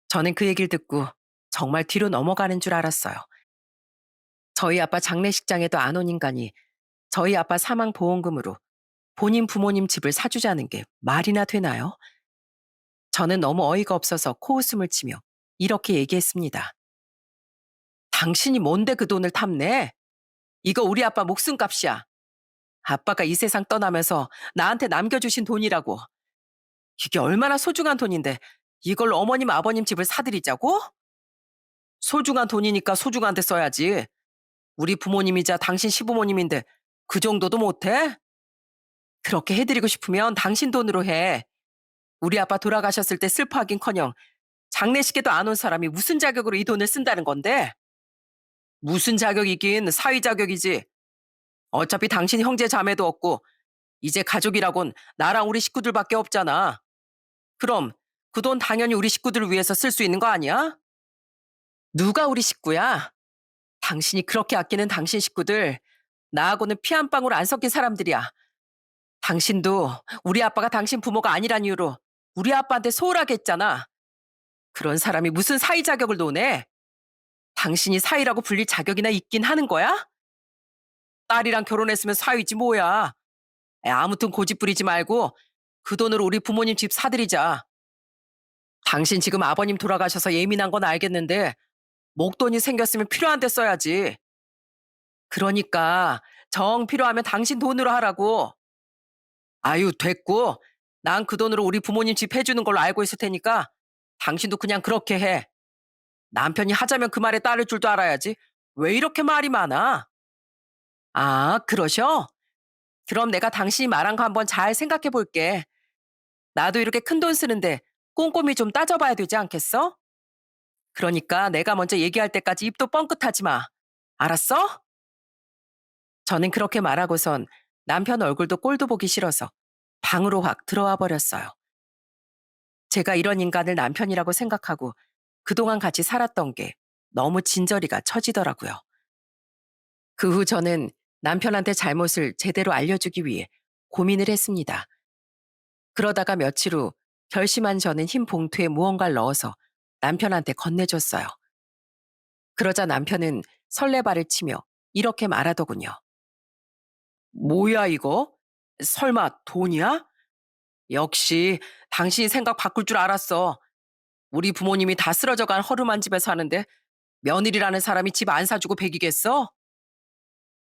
저는 그 얘기를 듣고 정말 뒤로 넘어가는 줄 알았어요. 저희 아빠 장례식장에도 안 온 인간이 저희 아빠 사망 보험금으로 본인 부모님 집을 사주자는 게 말이나 되나요? 저는 너무 어이가 없어서 코웃음을 치며 이렇게 얘기했습니다. 당신이 뭔데 그 돈을 탐내? 이거 우리 아빠 목숨값이야. 아빠가 이 세상 떠나면서 나한테 남겨주신 돈이라고. 이게 얼마나 소중한 돈인데 이걸 어머님 아버님 집을 사드리자고? 소중한 돈이니까 소중한 데 써야지. 우리 부모님이자 당신 시부모님인데 그 정도도 못해? 그렇게 해드리고 싶으면 당신 돈으로 해. 우리 아빠 돌아가셨을 때 슬퍼하긴커녕 장례식에도 안 온 사람이 무슨 자격으로 이 돈을 쓴다는 건데? 무슨 자격이긴 사위 자격이지. 어차피 당신 형제 자매도 없고 이제 가족이라곤 나랑 우리 식구들밖에 없잖아. 그럼 그 돈 당연히 우리 식구들을 위해서 쓸 수 있는 거 아니야? 누가 우리 식구야? 당신이 그렇게 아끼는 당신 식구들 나하고는 피 한 방울 안 섞인 사람들이야. 당신도 우리 아빠가 당신 부모가 아니란 이유로 우리 아빠한테 소홀하게 했잖아. 그런 사람이 무슨 사위 자격을 논해? 당신이 사위라고 불릴 자격이나 있긴 하는 거야? 딸이랑 결혼했으면 사위지 뭐야. 아무튼 고집 부리지 말고 그 돈으로 우리 부모님 집 사드리자. 당신 지금 아버님 돌아가셔서 예민한 건 알겠는데 목돈이 생겼으면 필요한 데 써야지. 그러니까 정 필요하면 당신 돈으로 하라고. 아유, 됐고. 난 그 돈으로 우리 부모님 집 해주는 걸로 알고 있을 테니까 당신도 그냥 그렇게 해. 남편이 하자면 그 말에 따를 줄도 알아야지. 왜 이렇게 말이 많아? 아, 그러셔? 그럼 내가 당신이 말한 거 한번 잘 생각해 볼게. 나도 이렇게 큰 돈 쓰는데 꼼꼼히 좀 따져봐야 되지 않겠어? 그러니까 내가 먼저 얘기할 때까지 입도 뻥끗하지 마. 알았어? 저는 그렇게 말하고선 남편 얼굴도 꼴도 보기 싫어서 방으로 확 들어와 버렸어요. 제가 이런 인간을 남편이라고 생각하고 그동안 같이 살았던 게 너무 진저리가 처지더라고요. 그 후 저는 남편한테 잘못을 제대로 알려주기 위해 고민을 했습니다. 그러다가 며칠 후 결심한 저는 흰 봉투에 무언가를 넣어서 남편한테 건네줬어요. 그러자 남편은 설레발을 치며 이렇게 말하더군요. 뭐야 이거? 설마 돈이야? 역시 당신이 생각 바꿀 줄 알았어. 우리 부모님이 다 쓰러져간 허름한 집에 사는데 며느리라는 사람이 집 안 사주고 배기겠어?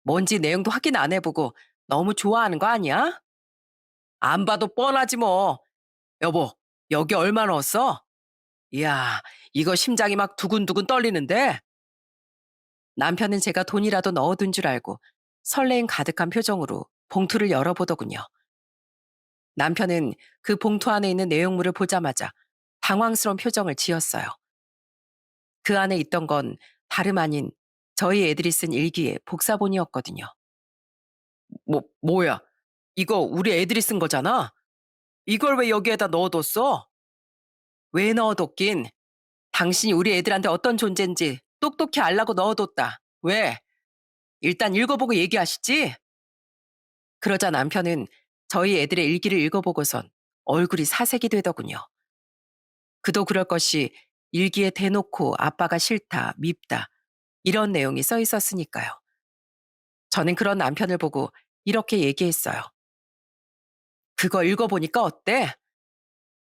뭔지 내용도 확인 안 해보고 너무 좋아하는 거 아니야? 안 봐도 뻔하지 뭐. 여보, 여기 얼마 넣었어? 이야, 이거 심장이 막 두근두근 떨리는데? 남편은 제가 돈이라도 넣어둔 줄 알고 설레임 가득한 표정으로 봉투를 열어보더군요. 남편은 그 봉투 안에 있는 내용물을 보자마자 당황스러운 표정을 지었어요. 그 안에 있던 건 다름 아닌 저희 애들이 쓴 일기의 복사본이었거든요. 뭐야? 이거 우리 애들이 쓴 거잖아? 이걸 왜 여기에다 넣어뒀어? 왜 넣어뒀긴? 당신이 우리 애들한테 어떤 존재인지 똑똑히 알라고 넣어뒀다. 왜? 일단 읽어보고 얘기하시지? 그러자 남편은 저희 애들의 일기를 읽어보고선 얼굴이 사색이 되더군요. 그도 그럴 것이 일기에 대놓고 아빠가 싫다, 밉다, 이런 내용이 써 있었으니까요. 저는 그런 남편을 보고 이렇게 얘기했어요. 그거 읽어보니까 어때?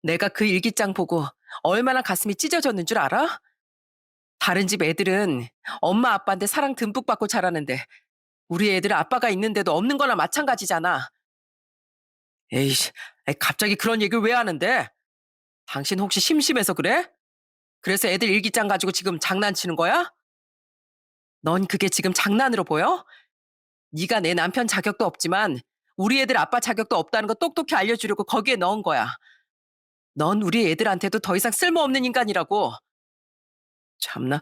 내가 그 일기장 보고 얼마나 가슴이 찢어졌는 줄 알아? 다른 집 애들은 엄마 아빠한테 사랑 듬뿍 받고 자라는데 우리 애들 아빠가 있는데도 없는 거나 마찬가지잖아. 에이씨, 갑자기 그런 얘기를 왜 하는데? 당신 혹시 심심해서 그래? 그래서 애들 일기장 가지고 지금 장난치는 거야? 넌 그게 지금 장난으로 보여? 네가 내 남편 자격도 없지만 우리 애들 아빠 자격도 없다는 거 똑똑히 알려주려고 거기에 넣은 거야. 넌 우리 애들한테도 더 이상 쓸모없는 인간이라고. 참나,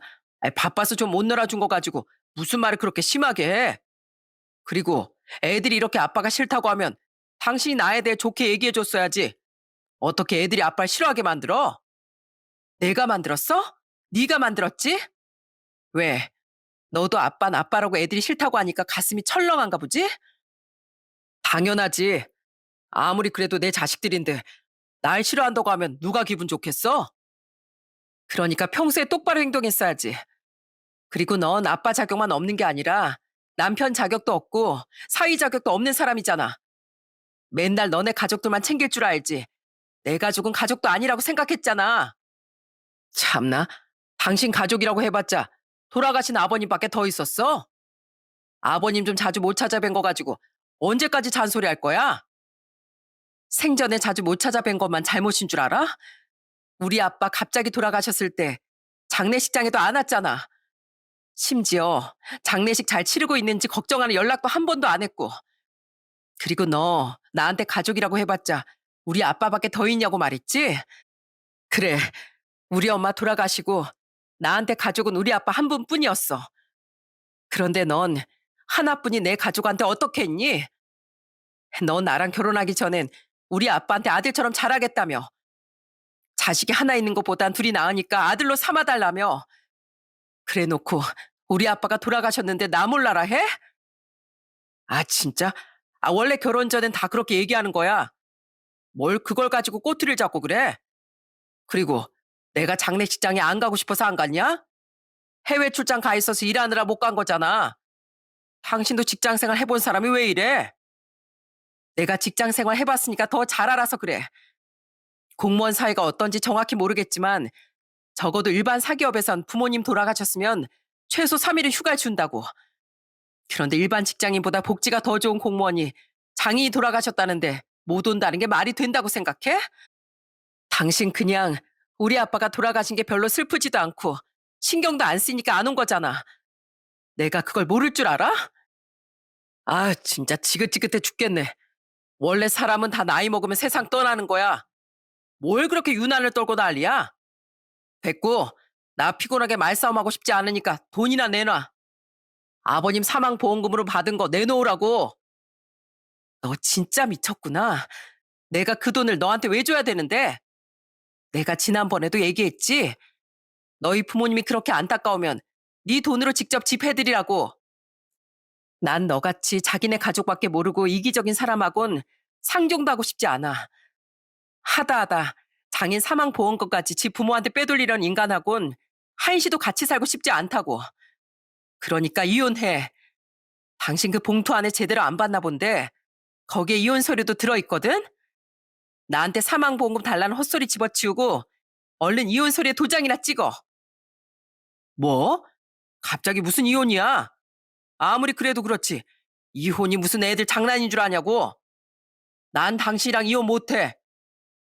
바빠서 좀 못 놀아준 거 가지고 무슨 말을 그렇게 심하게 해? 그리고 애들이 이렇게 아빠가 싫다고 하면 당신이 나에 대해 좋게 얘기해줬어야지. 어떻게 애들이 아빠를 싫어하게 만들어? 내가 만들었어? 네가 만들었지? 왜? 너도 아빠는 아빠라고 애들이 싫다고 하니까 가슴이 철렁한가 보지? 당연하지. 아무리 그래도 내 자식들인데 날 싫어한다고 하면 누가 기분 좋겠어? 그러니까 평소에 똑바로 행동했어야지. 그리고 넌 아빠 자격만 없는 게 아니라 남편 자격도 없고 사위 자격도 없는 사람이잖아. 맨날 너네 가족들만 챙길 줄 알지. 내 가족은 가족도 아니라고 생각했잖아. 참나, 당신 가족이라고 해봤자 돌아가신 아버님밖에 더 있었어? 아버님 좀 자주 못 찾아뵌 거 가지고 언제까지 잔소리할 거야? 생전에 자주 못 찾아뵌 것만 잘못인 줄 알아? 우리 아빠 갑자기 돌아가셨을 때 장례식장에도 안 왔잖아. 심지어 장례식 잘 치르고 있는지 걱정하는 연락도 한 번도 안 했고. 그리고 너 나한테 가족이라고 해봤자 우리 아빠밖에 더 있냐고 말했지? 그래, 우리 엄마 돌아가시고 나한테 가족은 우리 아빠 한 분뿐이었어. 그런데 넌 하나뿐인 내 가족한테 어떻게 했니? 너 나랑 결혼하기 전엔 우리 아빠한테 아들처럼 자라겠다며. 자식이 하나 있는 것보단 둘이 나으니까 아들로 삼아달라며. 그래 놓고 우리 아빠가 돌아가셨는데 나 몰라라 해? 아, 진짜? 아, 원래 결혼 전엔 다 그렇게 얘기하는 거야. 뭘 그걸 가지고 꼬투리를 잡고 그래? 그리고 내가 장례식장에 안 가고 싶어서 안 갔냐? 해외 출장 가 있어서 일하느라 못 간 거잖아. 당신도 직장 생활 해본 사람이 왜 이래? 내가 직장 생활 해봤으니까 더 잘 알아서 그래. 공무원 사회가 어떤지 정확히 모르겠지만 적어도 일반 사기업에선 부모님 돌아가셨으면 최소 3일의 휴가를 준다고. 그런데 일반 직장인보다 복지가 더 좋은 공무원이 장인이 돌아가셨다는데 못 온다는 게 말이 된다고 생각해? 당신 그냥 우리 아빠가 돌아가신 게 별로 슬프지도 않고 신경도 안 쓰니까 안 온 거잖아. 내가 그걸 모를 줄 알아? 아, 진짜 지긋지긋해 죽겠네. 원래 사람은 다 나이 먹으면 세상 떠나는 거야. 뭘 그렇게 유난을 떨고 난리야? 됐고, 나 피곤하게 말싸움하고 싶지 않으니까 돈이나 내놔. 아버님 사망보험금으로 받은 거 내놓으라고. 너 진짜 미쳤구나. 내가 그 돈을 너한테 왜 줘야 되는데? 내가 지난번에도 얘기했지? 너희 부모님이 그렇게 안타까우면 네 돈으로 직접 집해드리라고. 난 너같이 자기네 가족밖에 모르고 이기적인 사람하곤 상종도 하고 싶지 않아. 하다하다 장인 사망보험금까지 지 부모한테 빼돌리려는 인간하곤 한시도 같이 살고 싶지 않다고. 그러니까 이혼해. 당신 그 봉투 안에 제대로 안 봤나 본데 거기에 이혼 서류도 들어있거든? 나한테 사망보험금 달라는 헛소리 집어치우고 얼른 이혼 서류에 도장이나 찍어. 뭐? 갑자기 무슨 이혼이야? 아무리 그래도 그렇지. 이혼이 무슨 애들 장난인 줄 아냐고. 난 당신이랑 이혼 못해.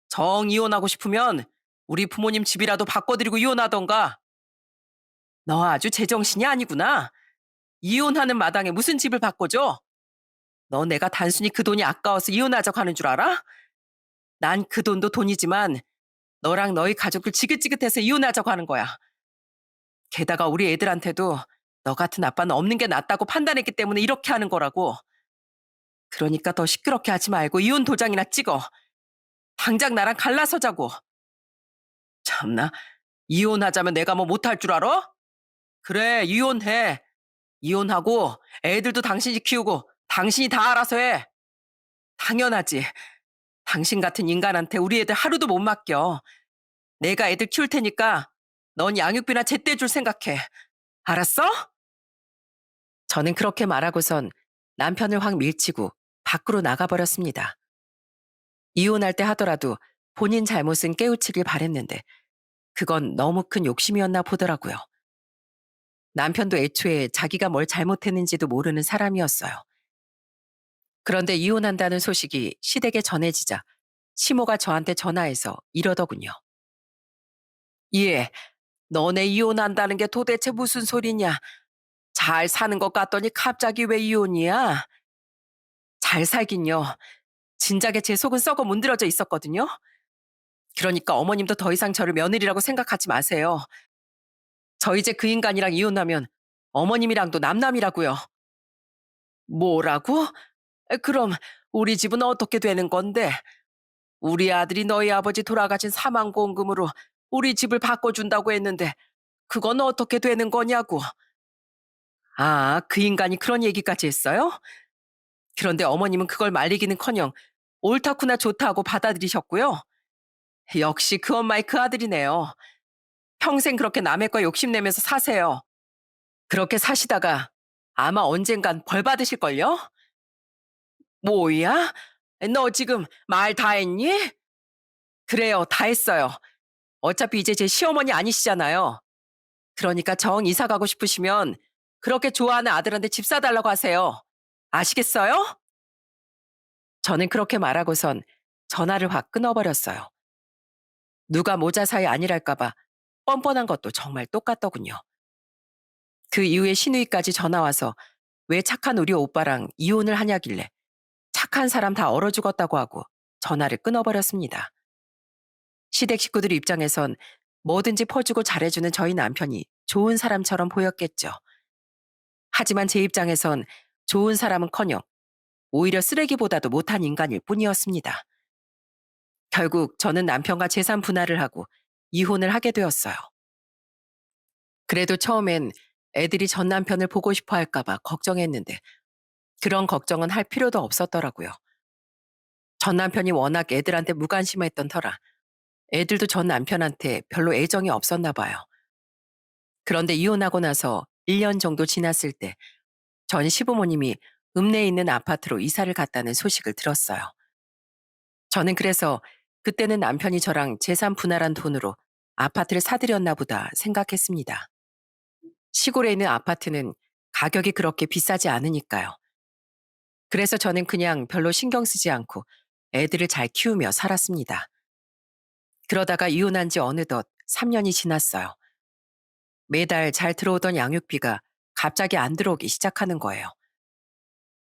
정 이혼하고 싶으면 우리 부모님 집이라도 바꿔드리고 이혼하던가. 너 아주 제정신이 아니구나. 이혼하는 마당에 무슨 집을 바꿔줘? 너 내가 단순히 그 돈이 아까워서 이혼하자고 하는 줄 알아? 난 그 돈도 돈이지만 너랑 너희 가족들 지긋지긋해서 이혼하자고 하는 거야. 게다가 우리 애들한테도 너 같은 아빠는 없는 게 낫다고 판단했기 때문에 이렇게 하는 거라고. 그러니까 더 시끄럽게 하지 말고 이혼 도장이나 찍어. 당장 나랑 갈라서자고. 참나, 이혼하자면 내가 뭐 못할 줄 알아? 그래, 이혼해. 이혼하고 애들도 당신이 키우고 당신이 다 알아서 해. 당연하지. 당신 같은 인간한테 우리 애들 하루도 못 맡겨. 내가 애들 키울 테니까 넌 양육비나 제때 줄 생각해. 알았어? 저는 그렇게 말하고선 남편을 확 밀치고 밖으로 나가버렸습니다. 이혼할 때 하더라도 본인 잘못은 깨우치길 바랬는데 그건 너무 큰 욕심이었나 보더라고요. 남편도 애초에 자기가 뭘 잘못했는지도 모르는 사람이었어요. 그런데 이혼한다는 소식이 시댁에 전해지자 시모가 저한테 전화해서 이러더군요. 예, 너네 이혼한다는 게 도대체 무슨 소리냐? 잘 사는 것 같더니 갑자기 왜 이혼이야? 잘 살긴요. 진작에 제 속은 썩어 문드러져 있었거든요. 그러니까 어머님도 더 이상 저를 며느리라고 생각하지 마세요. 저 이제 그 인간이랑 이혼하면 어머님이랑도 남남이라고요. 뭐라고? 그럼 우리 집은 어떻게 되는 건데? 우리 아들이 너희 아버지 돌아가신 사망보험금으로 우리 집을 바꿔준다고 했는데 그건 어떻게 되는 거냐고. 아, 그 인간이 그런 얘기까지 했어요? 그런데 어머님은 그걸 말리기는커녕 옳다구나 좋다고 받아들이셨고요. 역시 그 엄마의 그 아들이네요. 평생 그렇게 남의 거 욕심내면서 사세요. 그렇게 사시다가 아마 언젠간 벌 받으실걸요? 뭐야? 너 지금 말 다 했니? 그래요, 다 했어요. 어차피 이제 제 시어머니 아니시잖아요. 그러니까 정 이사 가고 싶으시면 그렇게 좋아하는 아들한테 집 사달라고 하세요. 아시겠어요? 저는 그렇게 말하고선 전화를 확 끊어버렸어요. 누가 모자 사이 아니랄까봐 뻔뻔한 것도 정말 똑같더군요. 그 이후에 시누이까지 전화 와서 왜 착한 우리 오빠랑 이혼을 하냐길래 착한 사람 다 얼어 죽었다고 하고 전화를 끊어버렸습니다. 시댁 식구들 입장에선 뭐든지 퍼주고 잘해주는 저희 남편이 좋은 사람처럼 보였겠죠. 하지만 제 입장에선 좋은 사람은커녕 오히려 쓰레기보다도 못한 인간일 뿐이었습니다. 결국 저는 남편과 재산 분할을 하고 이혼을 하게 되었어요. 그래도 처음엔 애들이 전 남편을 보고 싶어 할까봐 걱정했는데 그런 걱정은 할 필요도 없었더라고요. 전 남편이 워낙 애들한테 무관심했던 터라 애들도 전 남편한테 별로 애정이 없었나 봐요. 그런데 이혼하고 나서 1년 정도 지났을 때 전 시부모님이 읍내에 있는 아파트로 이사를 갔다는 소식을 들었어요. 저는 그래서 그때는 남편이 저랑 재산 분할한 돈으로 아파트를 사들였나 보다 생각했습니다. 시골에 있는 아파트는 가격이 그렇게 비싸지 않으니까요. 그래서 저는 그냥 별로 신경 쓰지 않고 애들을 잘 키우며 살았습니다. 그러다가 이혼한 지 어느덧 3년이 지났어요. 매달 잘 들어오던 양육비가 갑자기 안 들어오기 시작하는 거예요.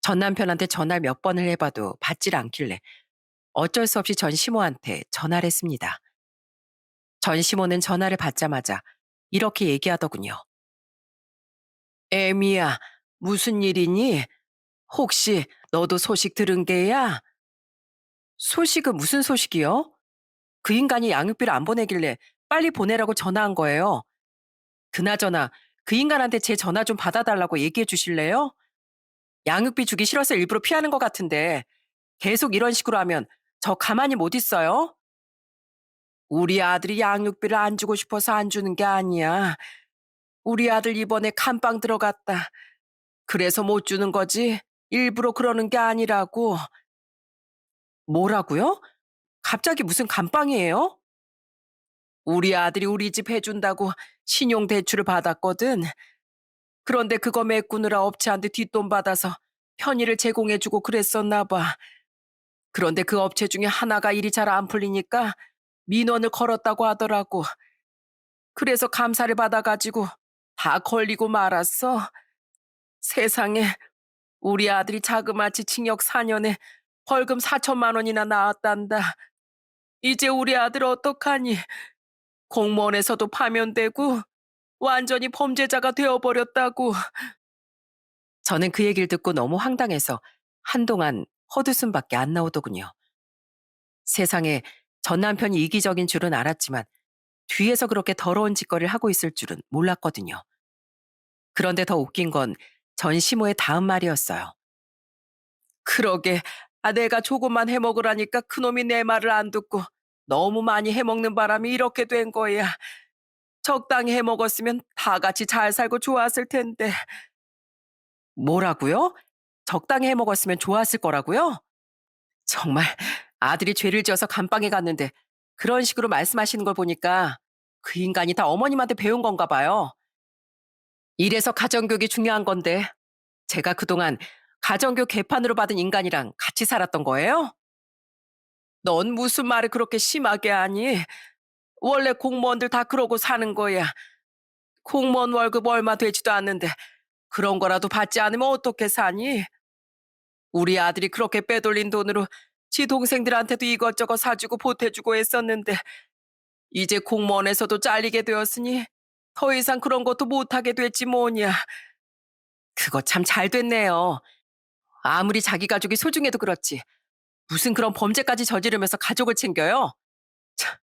전 남편한테 전화를 몇 번을 해봐도 받질 않길래 어쩔 수 없이 전 시모한테 전화를 했습니다. 전 시모는 전화를 받자마자 이렇게 얘기하더군요. 애미야, 무슨 일이니? 혹시 너도 소식 들은 게야? 소식은 무슨 소식이요? 그 인간이 양육비를 안 보내길래 빨리 보내라고 전화한 거예요. 그나저나 그 인간한테 제 전화 좀 받아달라고 얘기해 주실래요? 양육비 주기 싫어서 일부러 피하는 것 같은데 계속 이런 식으로 하면 저 가만히 못 있어요? 우리 아들이 양육비를 안 주고 싶어서 안 주는 게 아니야. 우리 아들 이번에 감방 들어갔다. 그래서 못 주는 거지. 일부러 그러는 게 아니라고. 뭐라고요? 갑자기 무슨 감방이에요? 우리 아들이 우리 집 해준다고 신용대출을 받았거든. 그런데 그거 메꾸느라 업체한테 뒷돈 받아서 편의를 제공해주고 그랬었나 봐. 그런데 그 업체 중에 하나가 일이 잘 안 풀리니까 민원을 걸었다고 하더라고. 그래서 감사를 받아가지고 다 걸리고 말았어. 세상에, 우리 아들이 자그마치 징역 4년에 벌금 4천만 원이나 나왔단다. 이제 우리 아들 어떡하니? 공무원에서도 파면되고 완전히 범죄자가 되어버렸다고. 저는 그 얘기를 듣고 너무 황당해서 한동안 헛웃음밖에 안 나오더군요. 세상에, 전 남편이 이기적인 줄은 알았지만 뒤에서 그렇게 더러운 짓거리를 하고 있을 줄은 몰랐거든요. 그런데 더 웃긴 건 전 시모의 다음 말이었어요. 그러게, 내가 조금만 해 먹으라니까 그놈이 내 말을 안 듣고 너무 많이 해 먹는 바람에 이렇게 된 거야. 적당히 해 먹었으면 다 같이 잘 살고 좋았을 텐데. 뭐라고요? 적당히 해 먹었으면 좋았을 거라고요? 정말 아들이 죄를 지어서 감방에 갔는데 그런 식으로 말씀하시는 걸 보니까 그 인간이 다 어머님한테 배운 건가 봐요. 이래서 가정교육이 중요한 건데 제가 그동안 가정교육 개판으로 받은 인간이랑 같이 살았던 거예요? 넌 무슨 말을 그렇게 심하게 하니? 원래 공무원들 다 그러고 사는 거야. 공무원 월급 얼마 되지도 않는데 그런 거라도 받지 않으면 어떻게 사니? 우리 아들이 그렇게 빼돌린 돈으로 지 동생들한테도 이것저것 사주고 보태주고 했었는데 이제 공무원에서도 잘리게 되었으니 더 이상 그런 것도 못하게 됐지 뭐냐. 그거 참 잘 됐네요. 아무리 자기 가족이 소중해도 그렇지. 무슨 그런 범죄까지 저지르면서 가족을 챙겨요? 참,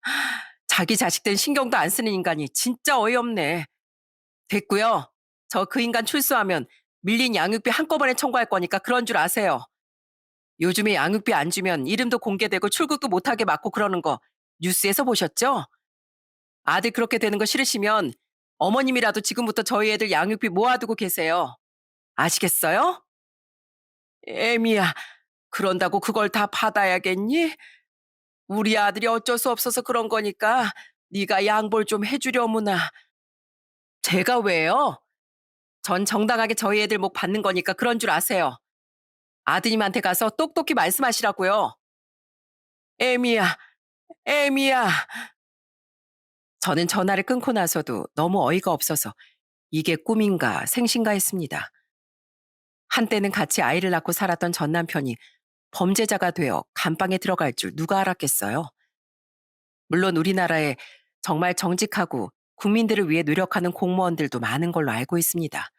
자기 자식들 신경도 안 쓰는 인간이 진짜 어이없네. 됐고요. 저 그 인간 출소하면 밀린 양육비 한꺼번에 청구할 거니까 그런 줄 아세요. 요즘에 양육비 안 주면 이름도 공개되고 출국도 못하게 막고 그러는 거 뉴스에서 보셨죠? 아들 그렇게 되는 거 싫으시면 어머님이라도 지금부터 저희 애들 양육비 모아두고 계세요. 아시겠어요? 애미야, 그런다고 그걸 다 받아야겠니? 우리 아들이 어쩔 수 없어서 그런 거니까 네가 양보를 좀 해주려무나. 제가 왜요? 전 정당하게 저희 애들 목 받는 거니까 그런 줄 아세요. 아드님한테 가서 똑똑히 말씀하시라고요. 애미야, 애미야. 저는 전화를 끊고 나서도 너무 어이가 없어서 이게 꿈인가 생신가 했습니다. 한때는 같이 아이를 낳고 살았던 전 남편이 범죄자가 되어 감방에 들어갈 줄 누가 알았겠어요. 물론 우리나라에 정말 정직하고 국민들을 위해 노력하는 공무원들도 많은 걸로 알고 있습니다.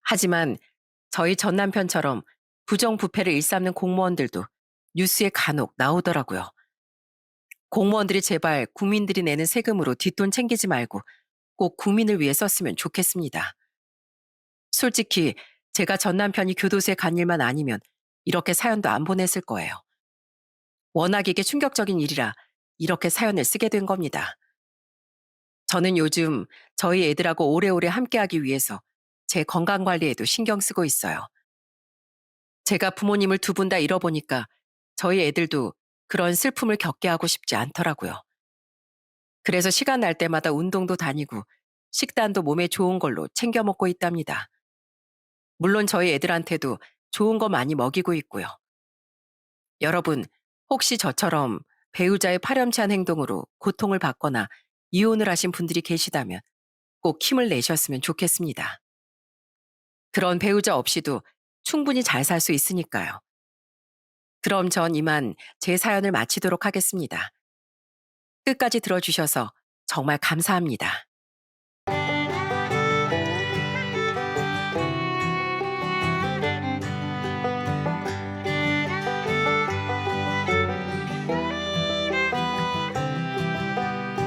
하지만 저희 전 남편처럼 부정부패를 일삼는 공무원들도 뉴스에 간혹 나오더라고요. 공무원들이 제발 국민들이 내는 세금으로 뒷돈 챙기지 말고 꼭 국민을 위해 썼으면 좋겠습니다. 솔직히 제가 전 남편이 교도소에 간 일만 아니면 이렇게 사연도 안 보냈을 거예요. 워낙 이게 충격적인 일이라 이렇게 사연을 쓰게 된 겁니다. 저는 요즘 저희 애들하고 오래오래 함께하기 위해서 제 건강 관리에도 신경 쓰고 있어요. 제가 부모님을 두 분 다 잃어보니까 저희 애들도 그런 슬픔을 겪게 하고 싶지 않더라고요. 그래서 시간 날 때마다 운동도 다니고 식단도 몸에 좋은 걸로 챙겨 먹고 있답니다. 물론 저희 애들한테도 좋은 거 많이 먹이고 있고요. 여러분, 혹시 저처럼 배우자의 파렴치한 행동으로 고통을 받거나 이혼을 하신 분들이 계시다면 꼭 힘을 내셨으면 좋겠습니다. 그런 배우자 없이도 충분히 잘 살 수 있으니까요. 그럼 전 이만 제 사연을 마치도록 하겠습니다. 끝까지 들어주셔서 정말 감사합니다.